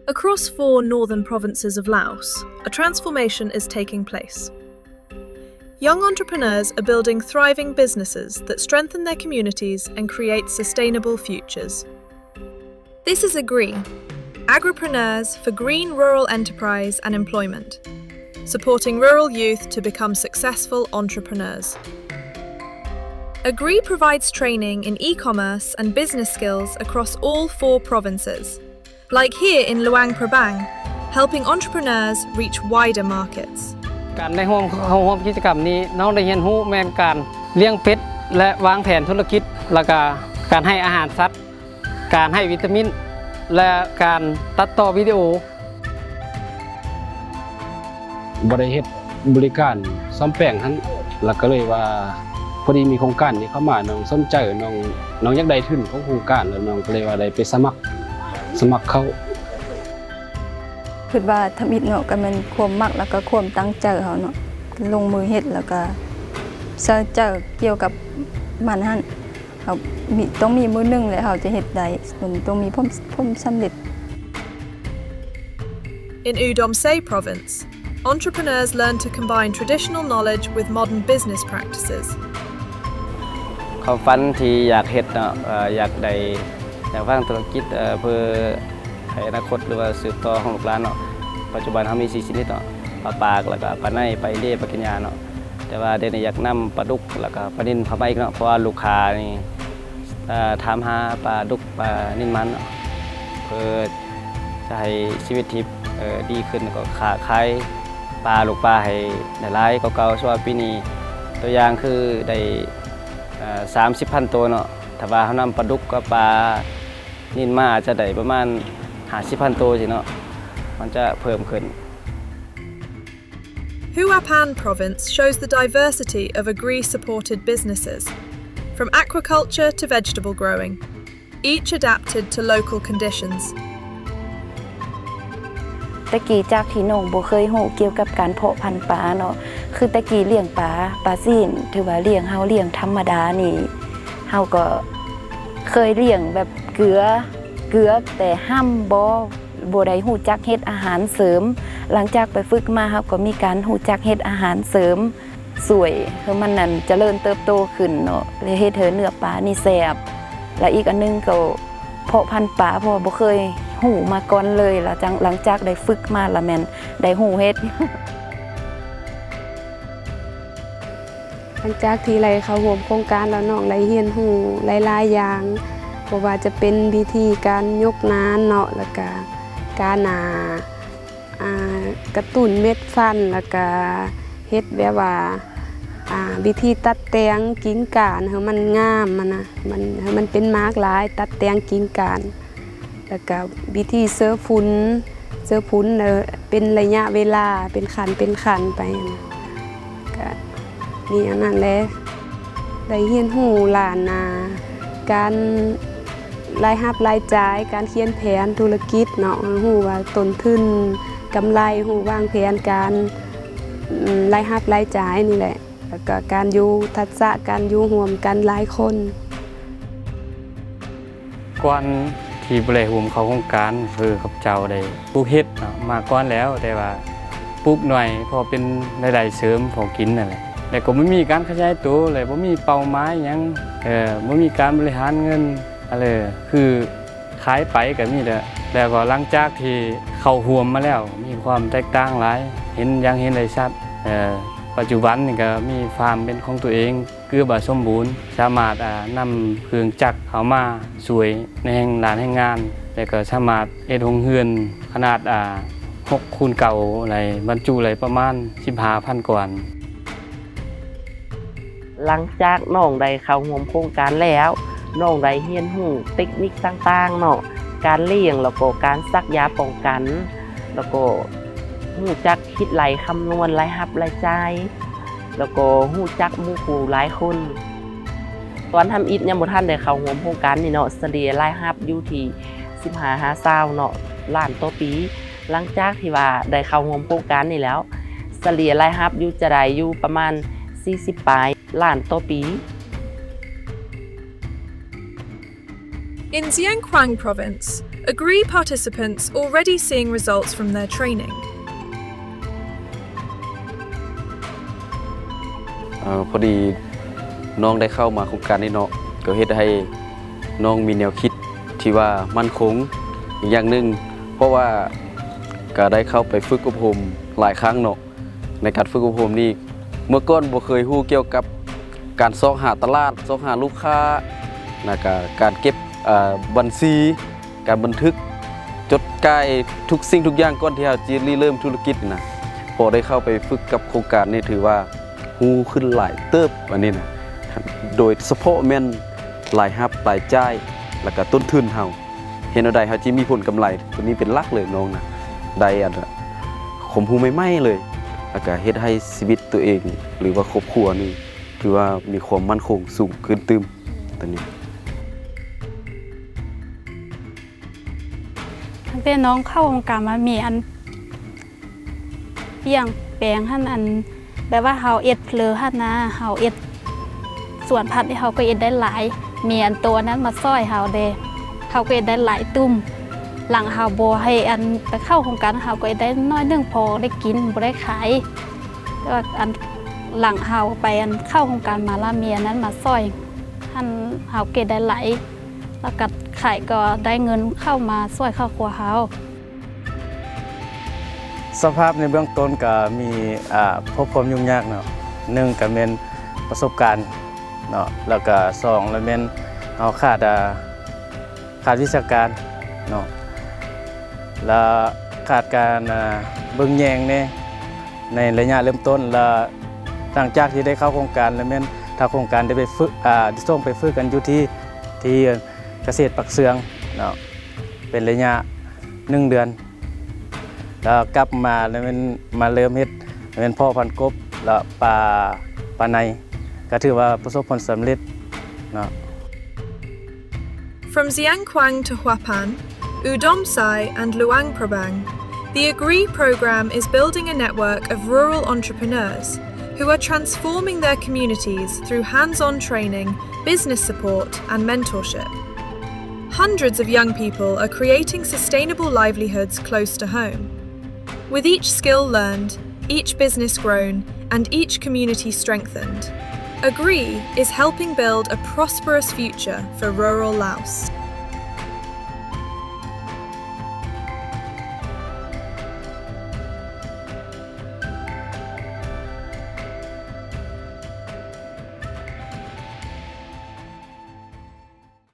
Across 4 northern provinces of Laos, a transformation is taking place. Young entrepreneurs are building thriving businesses that strengthen their communities and create sustainable futures. This is AGREE, Agripreneurs for Green Rural Enterprise and Employment, supporting rural youth to become successful entrepreneurs. AGREE provides training in e-commerce and business skills across all 4 provinces, like here in Luang Prabang, helping entrepreneurs reach wider markets. การได้ร่วมกิจกรรมนี้น้องได้เรียนรู้แม่นการเลี้ยงเป็ดและวางแผนธุรกิจแล้วก็การให้อาหารสัตว์การให้วิตามินและการตัดต่อวิดีโอบ่ได้เฮ็ดบริการซ่อมแปลงหั่นแล้วก็เลยว่าพอดีมีโครงการนี้เข้ามาน้องสนใจน้องอยากได้ทุนของโครงการแล้วน้องก็เลยว่าได้ไปสมัครเข้าคิดว่าทำอิฐเนาะก็มันความมักแล้วก็ความตั้งใจเฮาเนาะลงมือเฮ็ดแล้วก็เสิร์ชเจอเกี่ยวกับมันหั่นเฮาต้องมีมือนึงแล้วเฮาจะเฮ็ดได้ต้องมีผมสำเร็จ In Udomsae Province, entrepreneurs learn to combine traditional knowledge with modern business practices. ความฝันที่อยากเฮ็ดเนาะอยากวางธุรกิจเพื่อให้อนาคตหรือว่าสืบต่อของลูกหลานเนาะปัจจุบันเฮามี4ชนิดเนาะปลาปากแล้วก็ปลาในปลาอินเดียปลากินยาเนาะแต่ว่าเดี๋ยวนี้อยากนำปลาดุกแล้วก็ปลานิ่นเข้ามาอีกเนาะเพราะว่าลูกค้านี่ถามหาปลาดุกปลานิ่นมันเนาะเพื่อจะให้ชีวิตที่ดีขึ้นก็ค้าขายปลาลูกปลาให้ได้หลายกว่าเก่าส่วนปีนี้ตัวอย่างคือได้30,000 ตัวเนาะถ้าว่าเฮานำปลาดุกกับปลานิ่นมาอาจจะได้ประมาณ50,000 ตัวสิเนาะมันจะเพิ่มขึ้น Hua Pan Province shows the diversity of AGREE-supported businesses, from aquaculture to vegetable growing, each adapted to local conditions. ตะกี้จากที่น้องบ่เคยรู้เกี่ยวกับการเพาะพันธุ์ปลาเนาะคือตะกี้เลี้ยงปลาซีนถือว่าเลี้ยงธรรมดานี่เฮาก็เคยเลี้ยงแบบเกลือแต่ห้ามบ่ได้รู้จักเฮ็ดอาหารเสริมหลังจากไปฝึกมาเฮาก็มีการรู้จักเฮ็ดอาหารเสริมสวยคือมันนั่นเจริญเติบโตขึ้นเนาะเลยเฮ็ดให้เนื้อปลานี่แซ่บและอีกอันนึงก็เพาะพันธุ์ปลาเพราะบ่เคยหูมาก่อนเลยแล้วหลังจากได้ฝึกมาแล้วแม่นได้หูเฮ็ด หลังจากที่ไรเขาร่วมโครงการแล้วน้องได้เรียนรู้หลายๆอย่างเพราะว่าจะเป็นวิธีการยกน้ำเนาะแล้วก็การกระตุ้นเม็ดฟันแล้วก็เฮ็ดแบบว่าวิธีตัดแต่งกิ่งก้านให้มันงามให้มันเป็นมากหลายตัดแต่งกิ่งก้านแล้วก็วิธีเสื้อฝุ่นเป็นระยะเวลาเป็นขันไปนะก็นี่อันนั้นแหละได้เรียนรู้หลานการรายรับรายจ่ายการเขียนแผนธุรกิจเนาะรู้ว่าต้นทุนกำไรรู้วางแผนการรายรับรายจ่ายนี่แหละแล้วก็การอยู่ทักษะการอยู่ร่วมกันหลายคนก่อนที่บ่ได้ร่วมเข้าโครงการคือข้าพเจ้าได้ปลูกเฮ็ดมาก่อนแล้วแต่ว่าปลูกหน่อยพอเป็นรายได้เสริมพอกินนั่นแหละแต่ก็ไม่มีการขยายตัวเลยบ่มีเป้าหมายหยังบ่มีการบริหารเงินอะไรคือขายไปก็มีแล้วก็หลังจากที่เข้าร่วมมาแล้วมีความแตกต่างหลายเห็นได้ชัดปัจจุบันนี่ก็มีฟาร์มเป็นของตัวเองคือบ่สมบูรณ์สามารถนำเครื่องจักรเข้ามาสวยในร้านแห่งงานแล้วก็สามารถเฮ็ดโรงเรือนขนาด6 คูณ 9อะไรบรรจุอะไรประมาณ 15,000 กว่าหลังจากน้องได้เข้าร่วมโครงการแล้วน้องได้เรียนรู้เทคนิคต่างๆเนาะการเลี้ยงแล้วก็การซักยาป้องกันแล้วก็รู้จักคิดไหลคำนวณรายรับรายจ่ายแล้วก็รู้จักหมู่คู่หลายคนตอนทำอิฐยังบ่ทันได้เข้าร่วมโครงการนี่เนาะเฉลี่ยรายรับอยู่ที่15-20เนาะล้านต่อปีหลังจากที่ว่าได้เข้าร่วมโครงการนี่แล้วเฉลี่ยรายรับอยู่จะได้อยู่ประมาณ40 ปลายล้านต่อปี In Xiangkhouang Province, Agree participants already seeing results from their training. พอดีน้องได้เข้ามาโครงการนี้เนาะก็เฮ็ดให้น้องมีแนวคิดที่ว่ามั่นคงอีกอย่างหนึงเพราะว่าก็ได้เข้าไปฝึกอบรมหลายครั้งเนาะในการฝึกอบรมนี้เมื่อก่อนบ่เคยฮู้เกี่ยวกับการซอกหาตลาดซอกหาลูกค้าแล้วก็การเก็บบัญชีการบันทึกจดจ่ายทุกสิ่งทุกอย่างก่อนที่เราจะเริ่มธุรกิจนะพอได้เข้าไปฝึกกับโครงการนี้ถือว่าฮู้ขึ้นหลายเติบอันนี้นะโดยเฉพาะแม่นรายรับรายจ่ายแล้วก็ต้นทุนเฮาเห็นเอาได้เฮาสิมีผลกำไรตัวนี้เป็นหลักเลยน้องนะได้อันผมฮู้ใหม่ๆเลยแล้วก็เฮ็ดให้ชีวิตตัวเองหรือว่าครอบครัวนี่ถือว่ามีความมั่นคงสูงขึ้นตึมตัวนี้ตั้งแต่น้องเข้าวงการมามีอันเปลี่ยนแปลงหั่นอันแบบว่าเฮาเอ็ดเพลอหั่นนะเฮาเอ็ดส่วนพัดที่เฮาก็เอ็ดได้หลายมีอันตัวนั้นมาซอยเฮาเด้เฮาก็เอ็ดได้หลายตุ้มหลังเฮาบ่ให้อันไปเข้าโครงการเฮาก็เอ็ดได้น้อยนึงพอได้กินบ่ได้ขายแล้วอันหลังเฮาไปอันเข้าโครงการมาละเมียนั้นมาซอยหั่นเฮาเก็บได้หลายแล้วก็ขายก็ได้เงินเข้ามาช่วยครอบครัวเฮาสภาพในเบื้องต้นก็มีพบความยุ่งยากเนาะ1ก็เป็นประสบการณ์เนาะแล้วก็2แล้วเป็นเอาขาดวิชาการเนาะแล้วขาดการเบิ่งแยงในระยะเริ่มต้นแล้วหลังจากที่ได้เข้าโครงการแล้วแม่นถ้าโครงการได้ไปฝึกส่งไปฝึกกันอยู่ที่เกษตรปักเสืองเนาะเป็นระยะ1เดือนแล้วกลับมาแล้วมันมาเริ่มเฮ็ดเป็นพ่อพันธุ์กบแล้วปลาในก็ถือว่าประสบผลสำเร็จเนาะ From Xiangquang to Huapan, Udom Sai and Luang Prabang, the Agree program is building a network of rural entrepreneurs who are transforming their communities through hands-on training, business support and mentorship. Hundreds of young people are creating sustainable livelihoods close to home. With each skill learned, each business grown, and each community strengthened, Agree is helping build a prosperous future for rural Laos.